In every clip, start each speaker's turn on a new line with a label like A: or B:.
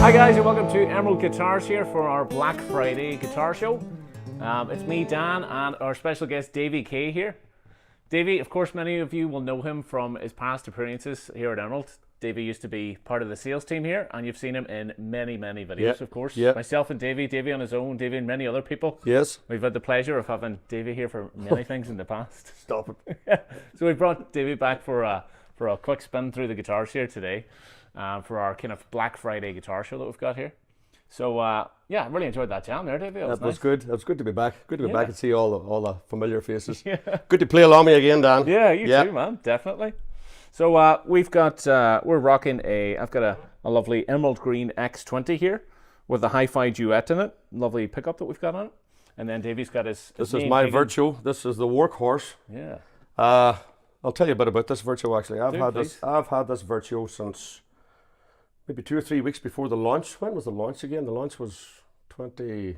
A: Hi guys, and welcome to Emerald Guitars here for our Black Friday guitar show. It's me, Dan, and our special guest Davy K here. Davy, of course, many of you will know him from his past appearances here at Emerald. Davy used to be part of the sales team here, and you've seen him in many videos, of course. Myself and Davy on his own, Davy and many other people.
B: Yes.
A: We've had the pleasure of having Davy here for many things in the past.
B: Stop it.
A: So we brought Davy back for a quick spin through the guitars here today. For our kind of Black Friday guitar show that we've got here. So yeah, I really enjoyed that jam there, Davy.
B: That was good. It was good to be back. Good to be
A: Yeah.
B: back and see all the familiar faces. Yeah. Good to play along me again, Dan.
A: Yeah, you too, man. Definitely. So we've got we're rocking I've got a lovely emerald green X20 here with a hi-fi duet in it. Lovely pickup that we've got on it. And then Davy's got his
B: This is my Virtuo. This is the workhorse.
A: Yeah.
B: I'll tell you a bit about this Virtuo actually. I've had this Virtuo since maybe 2 or 3 weeks before the launch. When was the launch again? The launch was can't even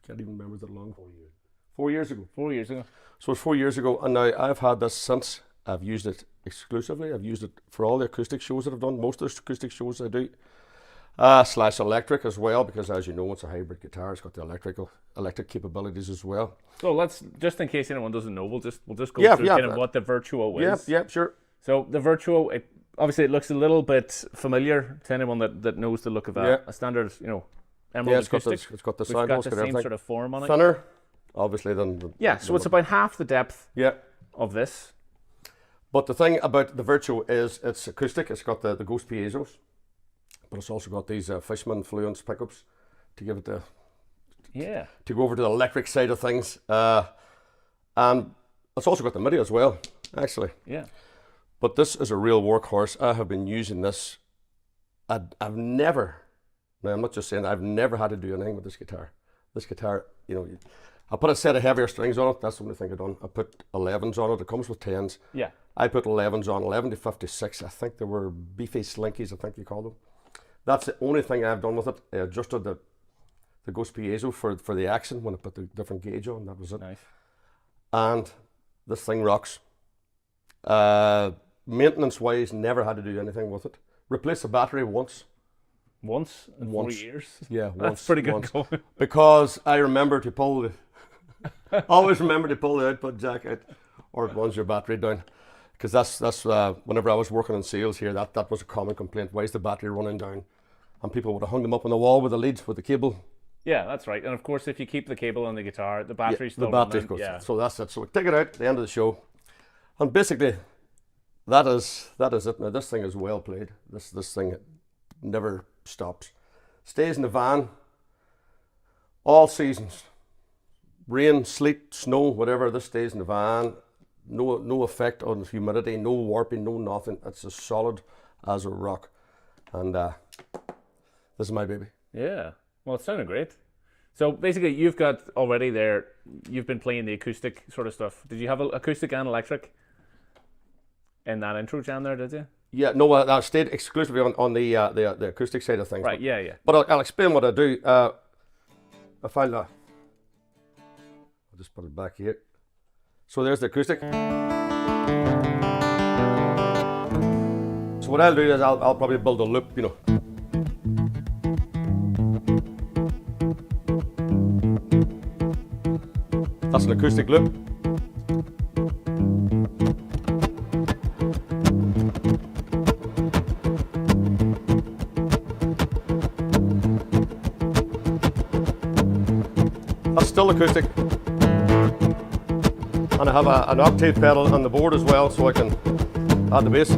B: remember that long. 4 years. 4 years ago.
A: 4 years ago.
B: So it's 4 years ago, and now I've had this since. I've used it exclusively. I've used it for all the acoustic shows that I've done. Most of the acoustic shows I do. Slash electric as well, because as you know, it's a hybrid guitar. It's got the electric capabilities as well.
A: So let's, just in case anyone doesn't know, we'll just go through kind of what the Virtuo is.
B: Yeah, sure.
A: So the Virtuo, obviously it looks a little bit familiar to anyone that knows the look of a standard, emerald acoustic.
B: It's got the
A: We've
B: sound
A: got
B: holes,
A: the
B: got
A: same
B: everything.
A: sort of form on it.
B: Thinner, obviously, than
A: so it's about half the depth of this.
B: But the thing about the Virtuo is it's acoustic. It's got the Ghost Piezos, but it's also got these Fishman Fluence pickups to give it to go over to the electric side of things. And it's also got the MIDI as well, actually.
A: Yeah.
B: But this is a real workhorse. I have been using this. I've never, now I'm not just saying, I've never had to do anything with this guitar. This guitar, I put a set of heavier strings on it. That's the only thing I've done. I put 11s on it. It comes with 10s.
A: Yeah.
B: I put 11s on, 11 to 56. I think they were beefy slinkies, I think you call them. That's the only thing I've done with it. I adjusted the Ghost Piezo for the accent when I put the different gauge on. That was it.
A: Nice.
B: And this thing rocks. Maintenance-wise, never had to do anything with it. Replaced the battery once.
A: Once in 4 years?
B: Yeah,
A: That's pretty good going.
B: Because I remember to pull always remember to pull the output jack out, or it runs your battery down. Because that's whenever I was working in sales here, that was a common complaint. Why is the battery running down? And people would have hung them up on the wall with the leads, with the cable.
A: Yeah, that's right. And of course, if you keep the cable on the guitar, the battery's still
B: running.
A: Yeah.
B: So that's it. So we take it out at the end of the show. And basically, that is it. Now this thing is well played. This thing never stops. Stays in the van all seasons. Rain, sleet, snow, whatever, this stays in the van. No effect on humidity, no warping, no nothing. It's as solid as a rock. And this is my baby.
A: Yeah. Well, it sounded great. So basically, you've got already there, you've been playing the acoustic sort of stuff. Did you have acoustic and electric in that intro jam there, did you?
B: Yeah, no, I stayed exclusively on the acoustic side of things.
A: Right, yeah.
B: But I'll explain what I do. I find that. I'll just put it back here. So there's the acoustic. So what I'll do is I'll probably build a loop, That's an acoustic loop. That's still acoustic. And I have an octave pedal on the board as well, so I can add the bass.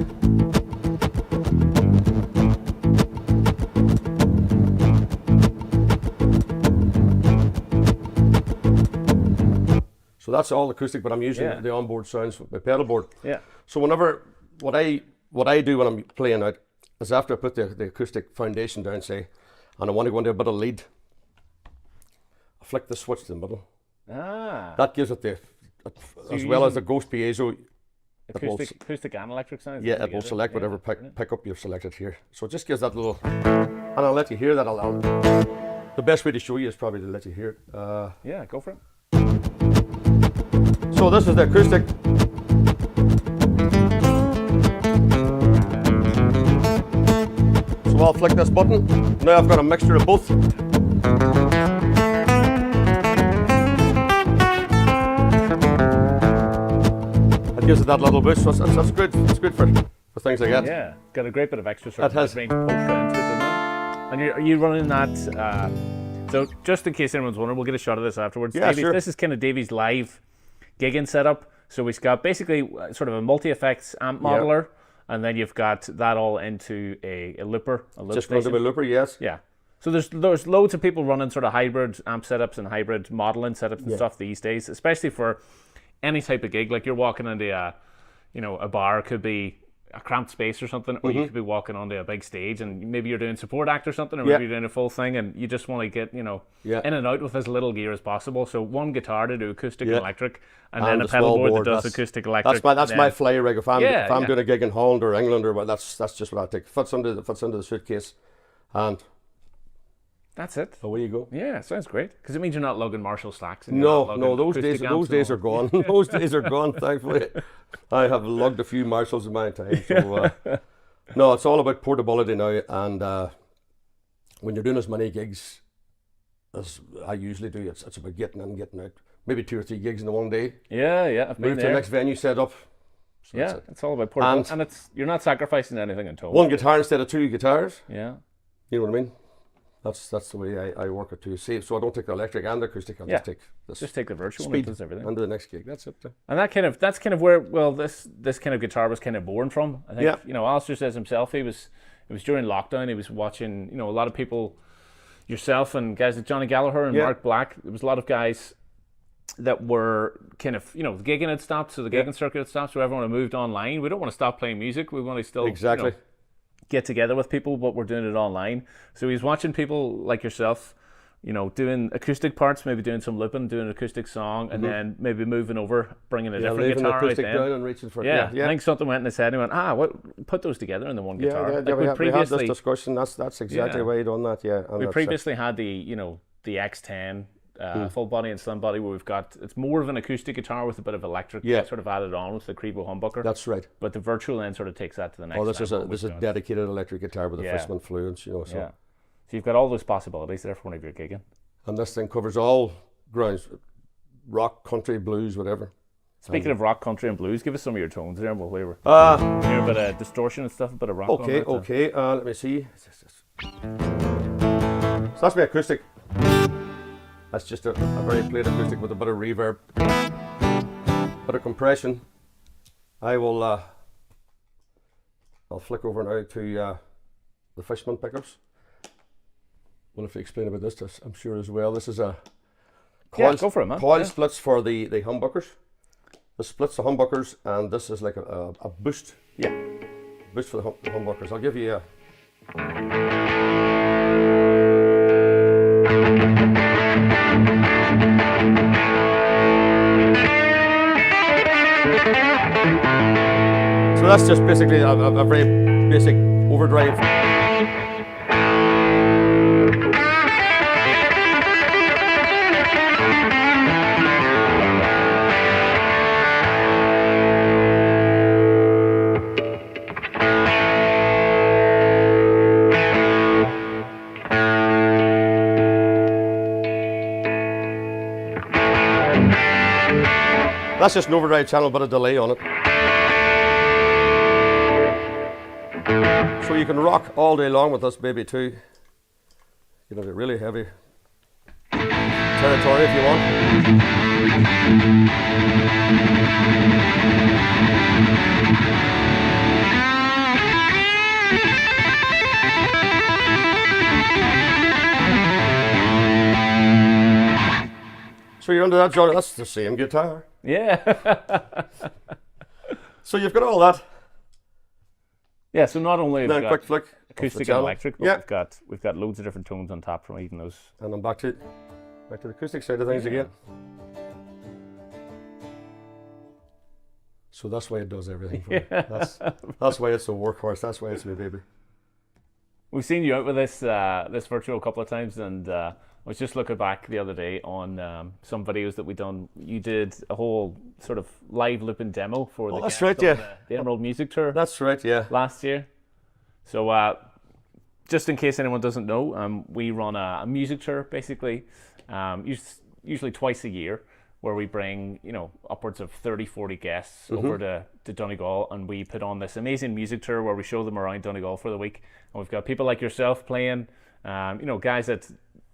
B: So that's all acoustic, but I'm using the onboard sounds with my pedal board.
A: Yeah.
B: So what I do when I'm playing out is after I put the acoustic foundation down, say, and I want to go into a bit of lead, I flick the switch to the middle. That gives it as well as the Ghost Piezo.
A: Acoustic and electric sounds?
B: Yeah, it will select whatever pickup you've selected here. So it just gives that little, and I'll let you hear that. The best way to show you is probably to let you hear it.
A: Yeah, go for it.
B: So this is the acoustic. So So I'll flick this button. Now I've got a mixture of both. It gives it that little boost, so that's good. It's good for things like that.
A: Yeah, got a great bit of extra sort
B: It has.
A: of range polka into it, doesn't it? And are you running that? So just in case anyone's wondering, we'll get a shot of this afterwards.
B: Yeah,
A: Davy,
B: sure.
A: This is kind of Davy's live gigging setup. So we've got basically sort of a multi-effects amp modeler, and then you've got that all into a looper, a loop
B: Just going to
A: station.
B: be looper, yes.
A: Yeah. So there's loads of people running sort of hybrid amp setups and hybrid modeling setups and stuff these days, especially for any type of gig. Like you're walking into a bar, could be a cramped space or something, or you could be walking onto a big stage and maybe you're doing support act or something, or maybe you're doing a full thing and you just want to get, in and out with as little gear as possible. So one guitar to do acoustic and electric, and then a pedal board that does acoustic electric.
B: That's my fly rig. If I'm
A: Yeah.
B: doing a gig in Holland or England or what, that's just what I take. Fits into the suitcase, and
A: That's it.
B: away you go.
A: Yeah, sounds great. Because it means you're not lugging Marshall stacks. And
B: No, those days are gone. Those days are gone, thankfully. I have lugged a few Marshalls in my time. So, no, it's all about portability now. And when you're doing as many gigs as I usually do, it's about getting in, getting out. Maybe 2 or 3 gigs in one day.
A: Yeah, I've been
B: Move to the
A: there.
B: next venue, set up. So
A: Yeah,
B: that's it.
A: it's all about portability. And you're not sacrificing anything at all.
B: One guitar instead of 2 guitars.
A: Yeah.
B: You know what I mean? That's the way I work it too. See, so I don't take the electric and the acoustic. I'll just take this.
A: Just take the virtual and
B: speed
A: it does everything.
B: into the next gig. That's it.
A: And that's kind of where this kind of guitar was kind of born from. I think Alistair says himself it was during lockdown. He was watching a lot of people, yourself and guys like Johnny Gallagher and Mark Black. There was a lot of guys that were kind of the gigging had stopped, so the gigging circuit had stopped, so everyone had moved online. We don't want to stop playing music. We want to still
B: Exactly.
A: get together with people, but we're doing it online. So he's watching people like yourself, doing acoustic parts, maybe doing some looping, doing an acoustic song, and then maybe moving over, bringing a different
B: leaving the
A: guitar out
B: acoustic
A: then.
B: down and reaching for
A: I think something went in his head. He went, put those together in the one guitar.
B: we had this discussion. That's exactly why you done that. Yeah, and
A: We
B: that's
A: previously had the X10 full body and slim body, where it's more of an acoustic guitar with a bit of electric sort of added on with the Crebo humbucker.
B: That's right.
A: But the virtual then sort of takes that to the next
B: This is
A: level.
B: a dedicated electric guitar with a Fishman fluence, So.
A: So you've got all those possibilities there for whenever you're gigging.
B: And this thing covers all grounds: rock, country, blues, whatever.
A: Speaking of rock, country, and blues, give us some of your tones there, and we'll hear a bit of distortion and stuff, a bit of rock.
B: Okay. Let me see. So that's my acoustic. That's just a very plain acoustic with a bit of reverb, bit of compression. I'll flick over now to the Fishman pickups. Well, if you explain about this, I'm sure as well. This is a coil,
A: go for it, man.
B: Coil splits for the humbuckers. This splits the humbuckers, and this is like a boost.
A: Yeah.
B: Boost for the humbuckers. I'll give you a. So that's just basically a very basic overdrive. That's just an overdrive channel, but a delay on it. So you can rock all day long with this baby too. You know, really heavy territory if you want. So you're under that genre. That's the same guitar.
A: Yeah.
B: So you've got all that.
A: Yeah, so not only have
B: Then
A: we got
B: quick flick. off the
A: acoustic and
B: channel.
A: electric, but
B: Yeah.
A: we've got loads of different tones on tap from even those.
B: And I'm back to the acoustic side of things again. So that's why it does everything for me. That's why it's a workhorse. That's why it's my baby.
A: We've seen you out with this virtual a couple of times, and I was just looking back the other day on some videos that we done. You did a whole sort of live looping demo for the
B: that's
A: guests
B: right,
A: on
B: yeah.
A: the Emerald Music Tour
B: That's right, yeah.
A: last year. So just in case anyone doesn't know, we run a music tour basically, usually twice a year, where we bring, upwards of 30, 40 guests over to Donegal, and we put on this amazing music tour where we show them around Donegal for the week. And we've got people like yourself playing, guys that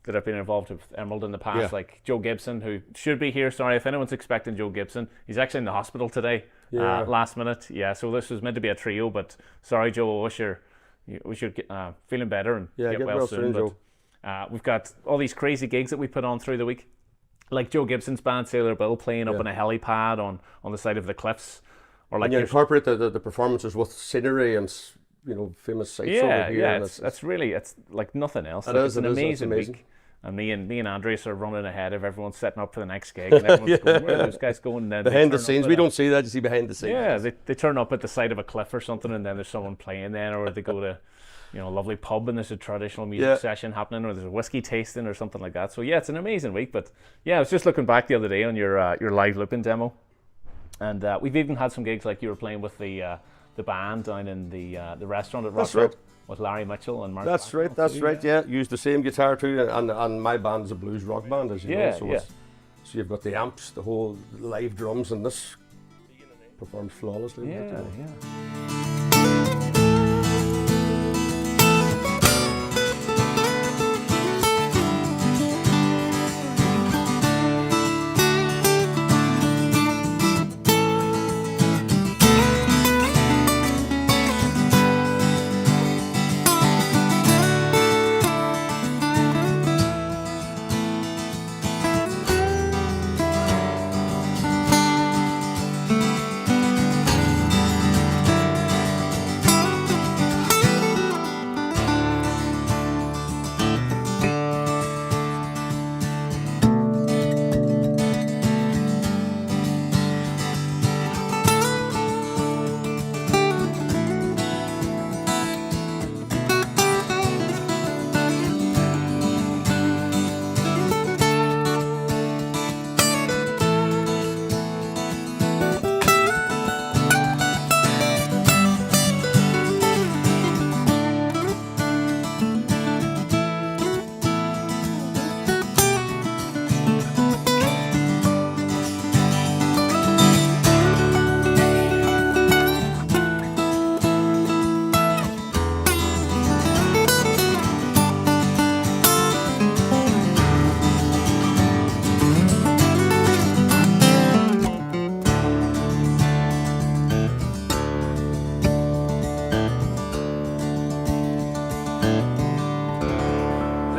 A: have been involved with Emerald in the past, like Joe Gibson, who should be here. Sorry if anyone's expecting Joe Gibson. He's actually in the hospital today, last minute. Yeah, so this was meant to be a trio, but sorry, Joe, I wish you're feeling better and get well soon.
B: Joe.
A: We've got all these crazy gigs that we put on through the week, like Joe Gibson's band Sailor Bill playing up on a helipad on the side of the cliffs, or like
B: and you incorporate the performances with scenery and famous sites over here.
A: It's like nothing else. It's an amazing week. And me and Andreas are running ahead of everyone, setting up for the next gig, and everyone's going, where are those guys going? And
B: behind the scenes, we don't see that. You see behind the scenes.
A: Yeah, they turn up at the side of a cliff or something, and then there's someone playing then, or they go to a lovely pub and there's a traditional music session happening, or there's a whiskey tasting or something like that. So yeah, it's an amazing week. But yeah, I was just looking back the other day on your live looping demo, and we've even had some gigs like you were playing with the band down in the restaurant at Rockville with Larry Mitchell and Mark.
B: That's right. Yeah, used the same guitar too, and my band is a blues rock band, as you know. So you've got the amps, the whole live drums, and this performs flawlessly.
A: Yeah.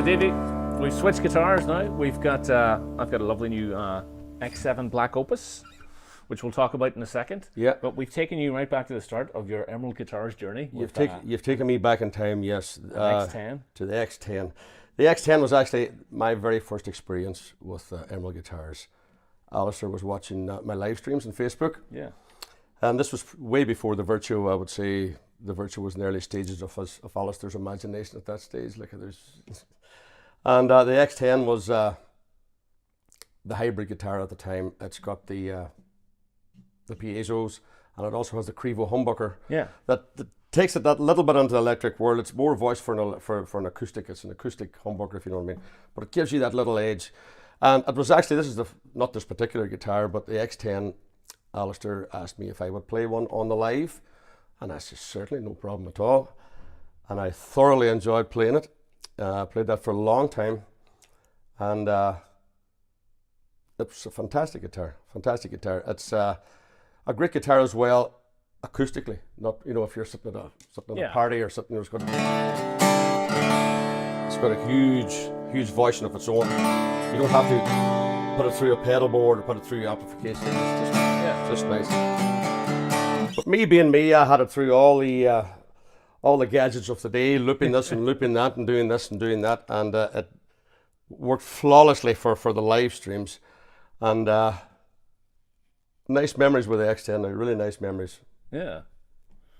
A: Davy, we've switched guitars now. We've got I've got a lovely new X7 Black Opus, which we'll talk about in a second.
B: Yeah.
A: But we've taken you right back to the start of your Emerald Guitars journey.
B: You've taken me back in time, yes.
A: X10.
B: To the X10. The X10 was actually my very first experience with Emerald Guitars. Alistair was watching my live streams on Facebook.
A: Yeah.
B: And this was way before the Virtuo. I would say the Virtuo was in the early stages of Alistair's imagination at that stage. And the X10 was the hybrid guitar at the time. It's got the piezos, and it also has the Crevo humbucker.
A: Yeah.
B: That takes it that little bit into the electric world. It's more voice for an acoustic. It's an acoustic humbucker, if you know what I mean. But it gives you that little edge. And it was actually, this is not this particular guitar, but the X10, Alistair asked me if I would play one on the live. And I said, certainly, no problem at all. And I thoroughly enjoyed playing it. I played that for a long time. And it was a fantastic guitar. It's a great guitar as well, acoustically. Not, if you're sitting at a party or something, it's got a huge voice of its own. You don't have to put it through a pedal board or put it through your amplification. It's just nice. But me being me, I had it through all the gadgets of the day, looping this and looping that and doing this and doing that, and it worked flawlessly for the live streams. And nice memories with the X10, really nice memories.
A: Yeah.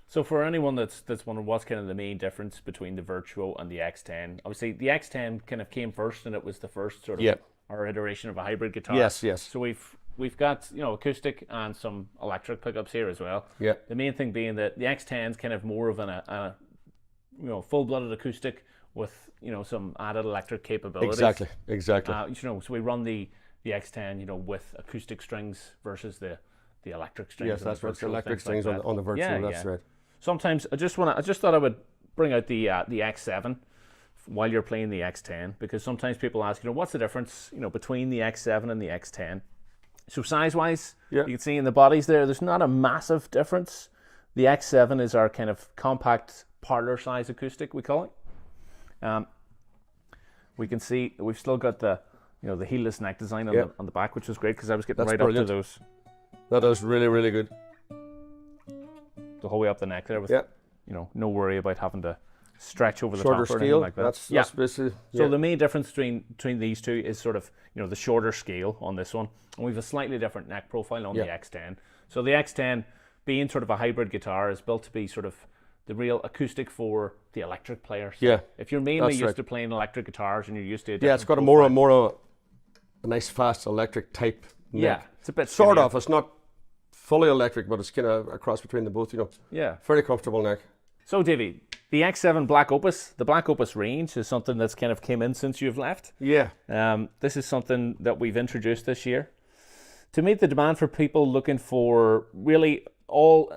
A: So for anyone that's wondering what's kind of the main difference between the Virtuo and the X10, obviously the X10 kind of came first, and it was the first sort of our iteration of a hybrid guitar.
B: Yes.
A: So we've got acoustic and some electric pickups here as well.
B: Yeah.
A: The main thing being that the X10 is kind of more of full-blooded acoustic with some added electric capabilities.
B: Exactly.
A: So we run the X10, with acoustic strings versus the electric strings.
B: Yes, that's right. The electric strings
A: like
B: on the virtual. That's right.
A: Sometimes I just thought I would bring out the X7 while you're playing the X10, because sometimes people ask, what's the difference, between the X7 and the X10? So size-wise, you can see in the bodies there's not a massive difference. The X7 is our kind of compact parlor size acoustic, we call it. We can see we've still got the the heelless neck design on the back, which was great because I was getting up to those.
B: That is really, really good.
A: The whole way up the neck there with no worry about having to stretch over the
B: shorter
A: top or
B: scale,
A: anything like that.
B: That's basically,
A: So the main difference between these two is sort of the shorter scale on this one, and we've a slightly different neck profile on the X10. So the X10, being sort of a hybrid guitar, is built to be sort of the real acoustic for the electric players.
B: Yeah,
A: if you're mainly used to playing electric guitars and you're used to
B: it's got a nice fast electric type neck.
A: Yeah, it's a bit
B: sort of. It's not fully electric, but it's kind of a cross between the both.
A: Yeah,
B: very comfortable neck.
A: So Davy, the X7 Black Opus, the Black Opus range is something that's kind of came in since you've left.
B: Yeah.
A: This is something that we've introduced this year to meet the demand for people looking for really all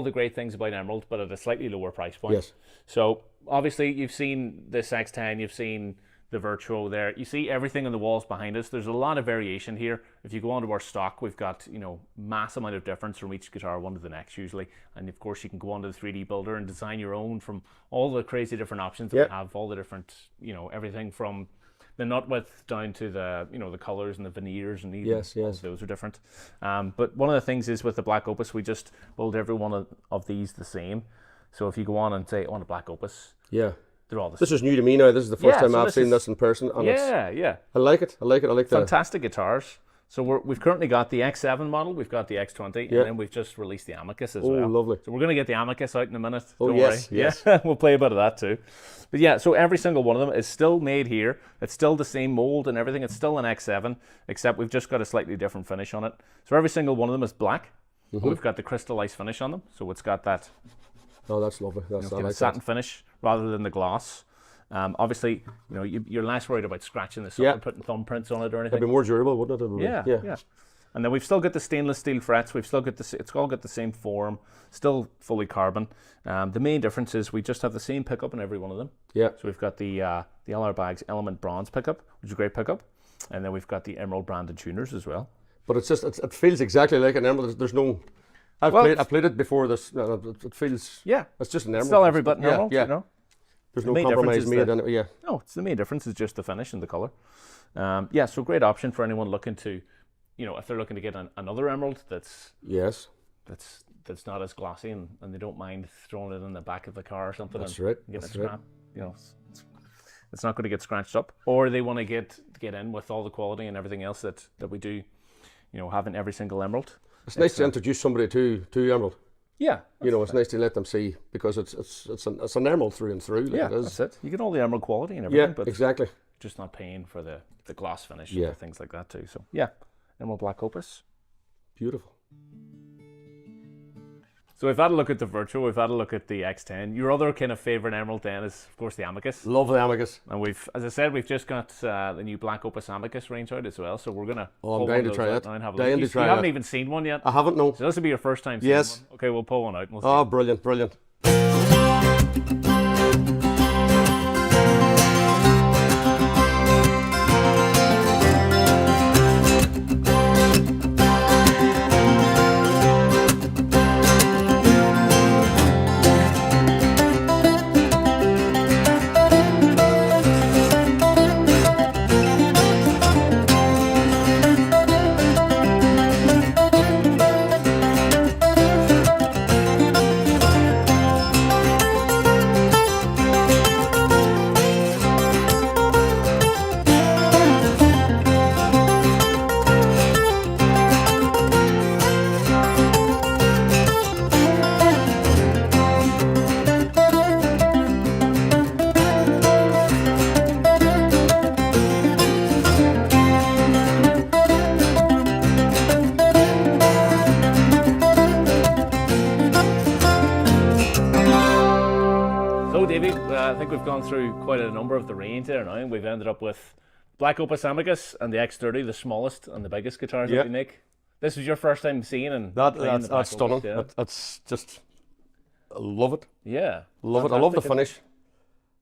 A: the great things about Emerald, but at a slightly lower price point.
B: Yes.
A: So obviously you've seen this X10, you've seen the Virtuo there. You see everything on the walls behind us. There's a lot of variation here. If you go onto our stock, we've got mass amount of difference from each guitar one to the next usually. And of course you can go onto the 3D builder and design your own from all the crazy different options that we have, all the different everything from the nut width down to the the colors and the veneers, and even those are different. But one of the things is with the Black Opus, we just build every one of these the same. So if you go on and say, I want a Black Opus, they're all the same.
B: This is new to me now. This is the first time I've seen this in person. And I like it. I like the
A: fantastic guitars. So we've currently got the X7 model, we've got the X20, and then we've just released the Amicus as well.
B: Oh, lovely.
A: So we're going to get the Amicus out in a minute.
B: Don't
A: worry.
B: Yes.
A: Yeah, we'll play a bit of that too. But so every single one of them is still made here. It's still the same mold and everything. It's still an X7, except we've just got a slightly different finish on it. So every single one of them is black. Mm-hmm. We've got the crystallized finish on them. So it's got that.
B: Oh, that's lovely. That's
A: a satin finish rather than the gloss. Obviously, you're less worried about scratching this up and putting thumbprints on it or anything.
B: It'd be more durable, wouldn't it?
A: Yeah. And then we've still got the stainless steel frets. We've still got it's all got the same form, still fully carbon. The main difference is we just have the same pickup in every one of them.
B: Yeah.
A: So we've got the LR Bags Element Bronze pickup, which is a great pickup, and then we've got the Emerald branded tuners as well.
B: But it's just it feels exactly like an Emerald. There's no. I've played it before this. It feels.
A: Yeah.
B: It's just an Emerald.
A: Still every bit an Emerald.
B: Yeah. There's no compromise made in it.
A: No, it's the main difference is just the finish and the color. So great option for anyone looking to, if they're looking to get another Emerald that's not as glossy and they don't mind throwing it in the back of the car or something.
B: That's right.
A: It's not going to get scratched up. Or they want to get in with all the quality and everything else that we do, having every single Emerald.
B: It's nice to introduce somebody to Emerald.
A: Yeah,
B: it's nice to let them see, because it's an Emerald through and through. Like
A: that's it. You get all the Emerald quality and everything, but
B: exactly.
A: Just not paying for the gloss finish and things like that too. So Emerald Black Opus,
B: beautiful.
A: So we've had a look at the Virtuo, we've had a look at the X10. Your other kind of favourite Emerald then is, of course, the Amicus.
B: Love the Amicus.
A: And we've, as I said, we've just got the new Black Opus Amicus range out as well. So we're going to...
B: Oh, I'm dying to try it.
A: You haven't even seen one yet?
B: I haven't, no.
A: So this will be your first time seeing one? Okay, we'll pull one out and we'll see.
B: Oh, brilliant, brilliant.
A: we've gone through quite a number of the range there now, and we've ended up with Black Opus Amicus and the X30, the smallest and the biggest guitars that we make. This was your first time seeing and
B: that's stunning.
A: Opus, yeah.
B: That's just, I love it.
A: Yeah,
B: Love it. I love the finish,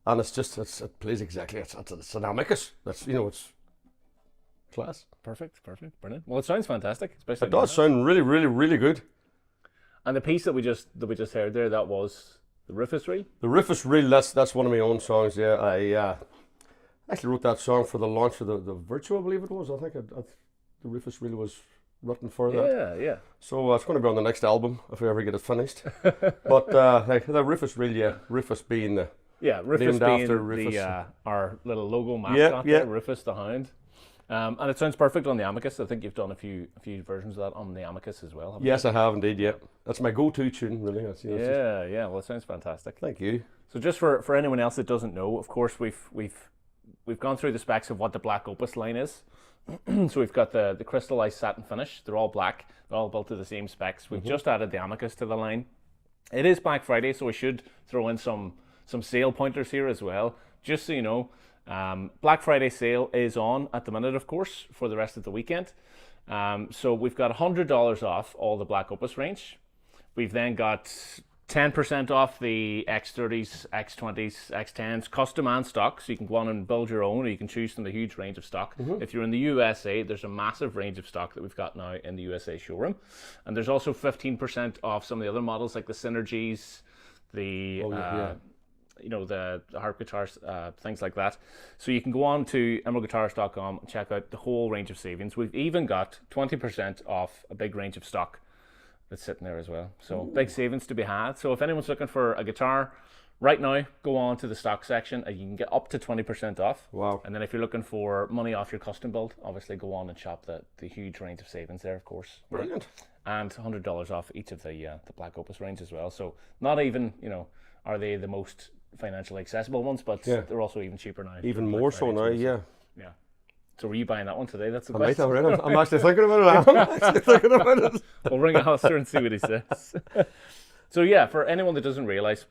B: and it's just it plays exactly. It's an Amicus. That's it's class.
A: Perfect, brilliant. Well, it sounds fantastic, especially.
B: It does sound really, really, really good.
A: And the piece that we just heard there, that was the Rufus Reel.
B: The Rufus Reel. That's one of my own songs. Yeah, I actually wrote that song for the launch of the Virtue, I believe it was. I think the Rufus Reel was written for that.
A: Yeah.
B: So it's going to be on the next album if we ever get it finished. But the Rufus Reel, yeah, Rufus being the
A: Rufus
B: named
A: being
B: after Rufus.
A: Our little logo mascot there, Rufus the Hound. And it sounds perfect on the Amicus. I think you've done a few versions of that on the Amicus as well.
B: Yes, I have indeed. Yeah, that's my go-to tune, really.
A: Yeah. Well, it sounds fantastic.
B: Thank you.
A: So, just for anyone else that doesn't know, of course, we've gone through the specs of what the Black Opus line is. So we've got the crystallized satin finish. They're all black. They're all built to the same specs. We've just added the Amicus to the line. It is Black Friday, so we should throw in some sale pointers here as well, just so you know. Black Friday sale is on at the minute, of course, for the rest of the weekend. So we've got $100 off all the Black Opus range. We've then got 10% off the X30s, X20s, X10s, custom and stock, so you can go on and build your own, or you can choose from the huge range of stock. If you're in the USA, there's a massive range of stock that we've got now in the USA showroom. And there's also 15% off some of the other models, like the Synergies, the harp guitars, things like that. So you can go on to emeraldguitars.com and check out the whole range of savings. We've even got 20% off a big range of stock that's sitting there as well. So big savings to be had. So if anyone's looking for a guitar right now, go on to the stock section and you can get up to 20% off.
B: Wow.
A: And then if you're looking for money off your custom build, obviously go on and shop the huge range of savings there, of course.
B: Brilliant.
A: And $100 off each of the Black Opus range as well. So not even, are they the most financially accessible ones, but they're also even cheaper now.
B: Even more so now, yeah.
A: Yeah. So were you buying that one today? That's the
B: I
A: question.
B: might have. I'm actually thinking about it.
A: We'll ring Alistair and see what he says. So yeah, for anyone that doesn't realise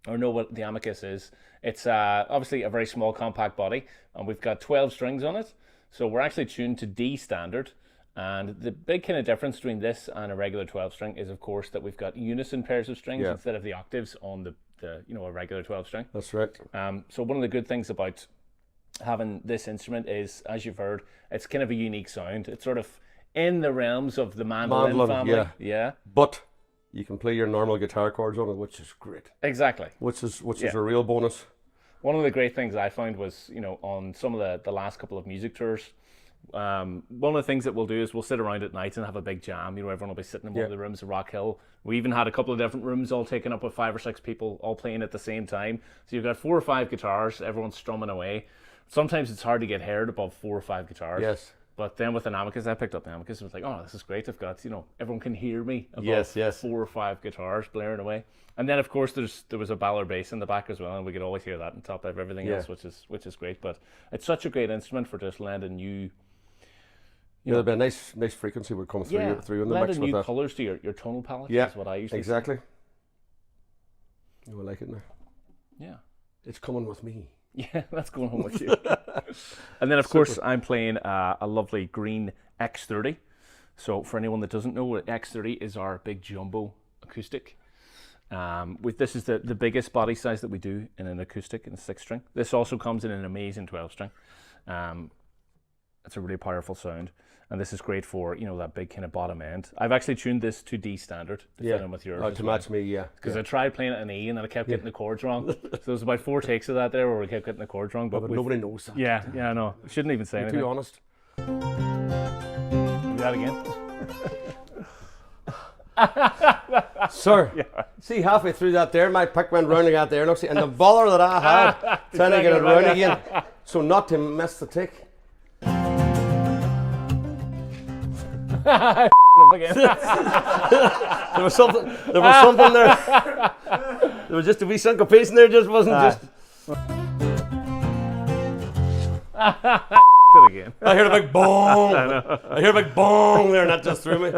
A: or know what the Amicus is, it's obviously a very small compact body, and we've got 12 strings on it. So we're actually tuned to D standard. And the big kind of difference between this and a regular 12 string is, of course, that we've got unison pairs of strings instead of the octaves on the a regular 12 string.
B: That's right.
A: So one of the good things about having this instrument is, as you've heard, it's kind of a unique sound. It's sort of in the realms of the mandolin family. Yeah.
B: But you can play your normal guitar chords on it, which is great.
A: Exactly.
B: Which is a real bonus.
A: One of the great things I found was, on some of the last couple of music tours, one of the things that we'll do is we'll sit around at night and have a big jam. Everyone will be sitting in one of the rooms of Rock Hill. We even had a couple of different rooms all taken up with 5 or 6 people all playing at the same time. So you've got 4 or 5 guitars, everyone's strumming away. Sometimes it's hard to get heard above 4 or 5 guitars.
B: Yes.
A: But then with an Amicus, I picked up the Amicus and was like, oh, this is great. I've got, everyone can hear me above 4 or 5 guitars blaring away. And then, of course, there was a Ballard bass in the back as well, and we could always hear that on top of everything else, which is great. But it's such a great instrument for just lending new...
B: there'll be a nice frequency would come through in the mix with
A: new
B: that.
A: colours to your tonal palette.
B: Yeah,
A: is what I usually
B: exactly. I like it now.
A: Yeah,
B: it's coming with me.
A: Yeah, that's going home with you. And then, of course, I'm playing a lovely green X30. So for anyone that doesn't know, X30 is our big jumbo acoustic. This is the biggest body size that we do in an acoustic in a 6-string. This also comes in an amazing 12-string. It's a really powerful sound, and this is great for that big kind of bottom end. I've actually tuned this to D standard to fit in with yours.
B: To match me,
A: Because I tried playing it in E and then I kept getting the chords wrong. So there's about 4 takes of that there where we kept getting the chords wrong. But
B: nobody knows that.
A: Yeah, I know. Shouldn't even say anything.
B: Too honest.
A: Do that again.
B: Sir, see halfway through that there, my pick went round again there, and the bother that I had trying to get it round again, so not to miss the tick.
A: Again.
B: there was something there. There was just a wee syncopation there, just wasn't just.
A: Again.
B: I heard a big bong. I heard a big bong there, and that just threw me.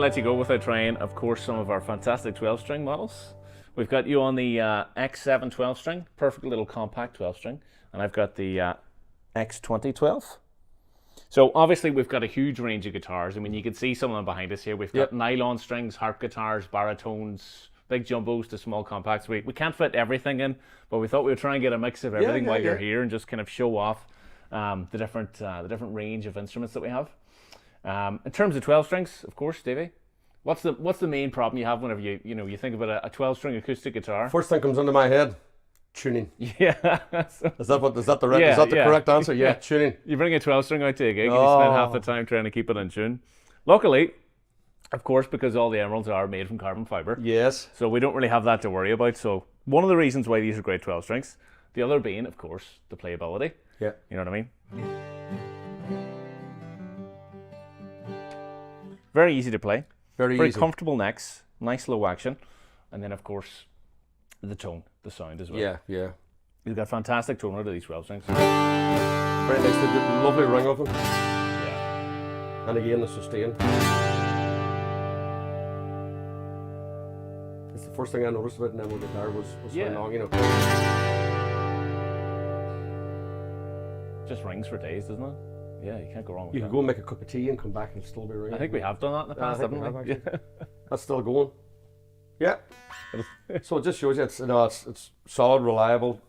A: let you go without trying, of course, some of our fantastic 12-string models. We've got you on the X7 12-string, perfect little compact 12-string, and I've got the X20 12. So obviously we've got a huge range of guitars. I mean, you can see some of them behind us here. We've got nylon strings, harp guitars, baritones, big jumbos to small compacts. We can't fit everything in, but we thought we would try and get a mix of everything while you're here and just kind of show off the different range of instruments that we have. In terms of 12 strings, of course, Davey, what's the main problem you have whenever you think about a 12-string acoustic guitar?
B: First thing comes into my head, tuning.
A: Yeah.
B: Is that the correct answer? Yeah, tuning.
A: You bring a 12-string out to a gig and you spend half the time trying to keep it in tune. Luckily, of course, because all the emeralds are made from carbon fiber.
B: Yes.
A: So we don't really have that to worry about. So one of the reasons why these are great 12 strings, the other being, of course, the playability.
B: Yeah.
A: You know what I mean? Very easy to play. Very easy. Comfortable necks, nice low action, and then of course the tone, the sound as well.
B: Yeah, yeah.
A: You've got fantastic tone out of these 12 strings.
B: Very nice, the lovely ring of them.
A: Yeah.
B: And again the sustain. It's the first thing I noticed about an emerald guitar was how long,
A: Just rings for days, doesn't it? Yeah, you can't go wrong with that.
B: You can go and make a cup of tea and come back and it'll still be ringing.
A: I think we have done that in the past, haven't we?
B: Yeah. That's still going. Yeah. So it just shows you it's solid, reliable,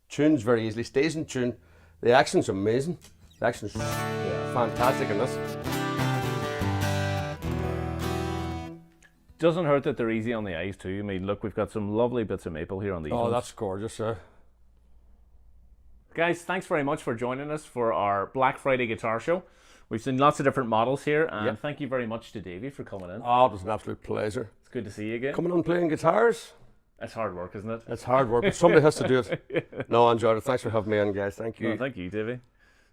B: tunes very easily, stays in tune. The action's amazing. The action's fantastic in this.
A: Doesn't hurt that they're easy on the eyes too. I mean, look, we've got some lovely bits of maple here on these ones.
B: That's gorgeous,
A: Guys, thanks very much for joining us for our Black Friday guitar show. We've seen lots of different models here, and thank you very much to Davy for coming in.
B: Oh, it was an absolute pleasure.
A: It's good to see you again.
B: Coming on playing guitars.
A: It's hard work, isn't it?
B: It's hard work, but somebody has to do it. No, I enjoyed it. Thanks for having me in, guys. Thank you.
A: No, thank you, Davy.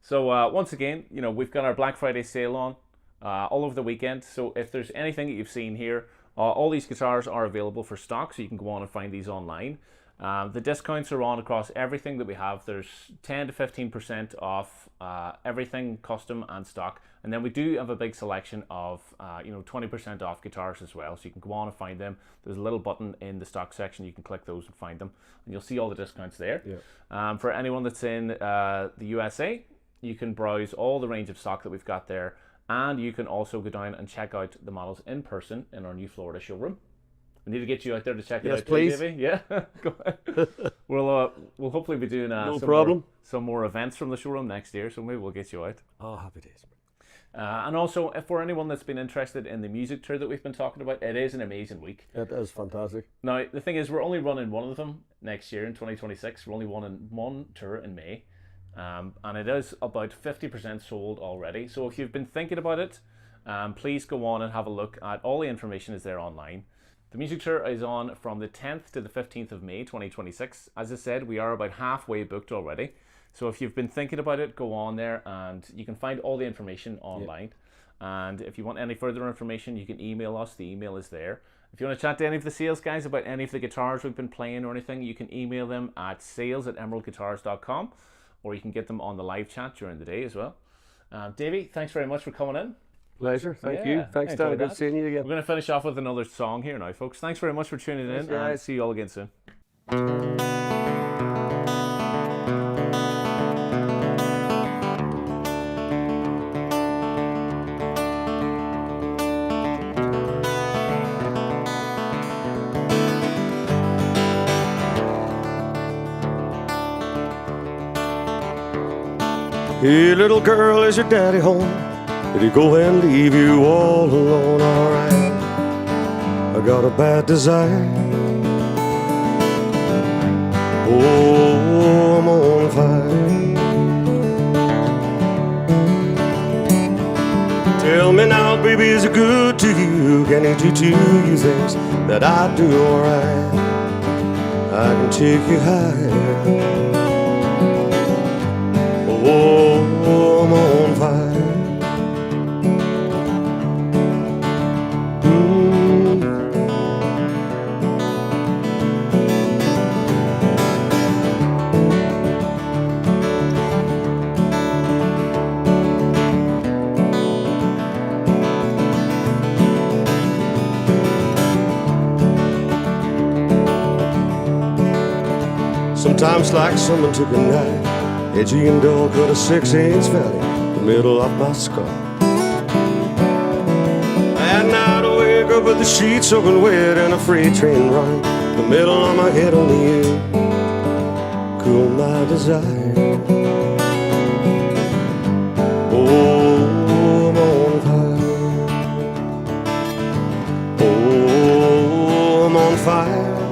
A: So once again, we've got our Black Friday sale on all over the weekend. So if there's anything that you've seen here, all these guitars are available for stock, so you can go on and find these online. The discounts are on across everything that we have. There's 10 to 15% off everything custom and stock, and then we do have a big selection of 20% off guitars as well, so you can go on and find them. There's a little button in the stock section, you can click those and find them, and you'll see all the discounts there. For anyone that's in the USA, you can browse all the range of stock that we've got there, and you can also go down and check out the models in person in our new Florida showroom. We need to get you out there to check it out,
B: please.
A: Davey. Yeah, go ahead. We'll hopefully be doing some more events from the showroom next year, so maybe we'll get you out.
B: Oh, happy days.
A: And also, for anyone that's been interested in the music tour that we've been talking about, it is an amazing week.
B: It is fantastic.
A: Now, the thing is, we're only running one of them next year in 2026. We're only running one tour in May, and it is about 50% sold already. So if you've been thinking about it, please go on and have a look at all the information is there online. The music tour is on from the 10th to the 15th of May 2026. As I said, we are about halfway booked already. So if you've been thinking about it, go on there and you can find all the information online. And if you want any further information, you can email us. The email is there. If you want to chat to any of the sales guys about any of the guitars we've been playing or anything, you can email them at sales@emeraldguitars.com, or you can get them on the live chat during the day as well. Davey, thanks very much for coming in.
B: Pleasure. Thank you. Thanks, Dan. Good seeing you again.
A: We're going to finish off with another song here now, folks. Thanks very much for tuning in, and see you all again soon.
B: Hey, little girl, is your daddy home? Did he go and leave you all alone? Alright, I got a bad desire. Oh, I'm on fire. Tell me now, baby, is it good to you? Can he do to you things that I do? Alright, I can take you higher. Oh, I'm on fire. Sometimes like someone took a knife, edgy and dull, cut a 6-inch valley, the middle of my skull. At night I wake up with the sheets soaking wet and a freight train run, the middle of my head, only you cool my desire. Oh, I'm on fire. Oh, I'm on fire.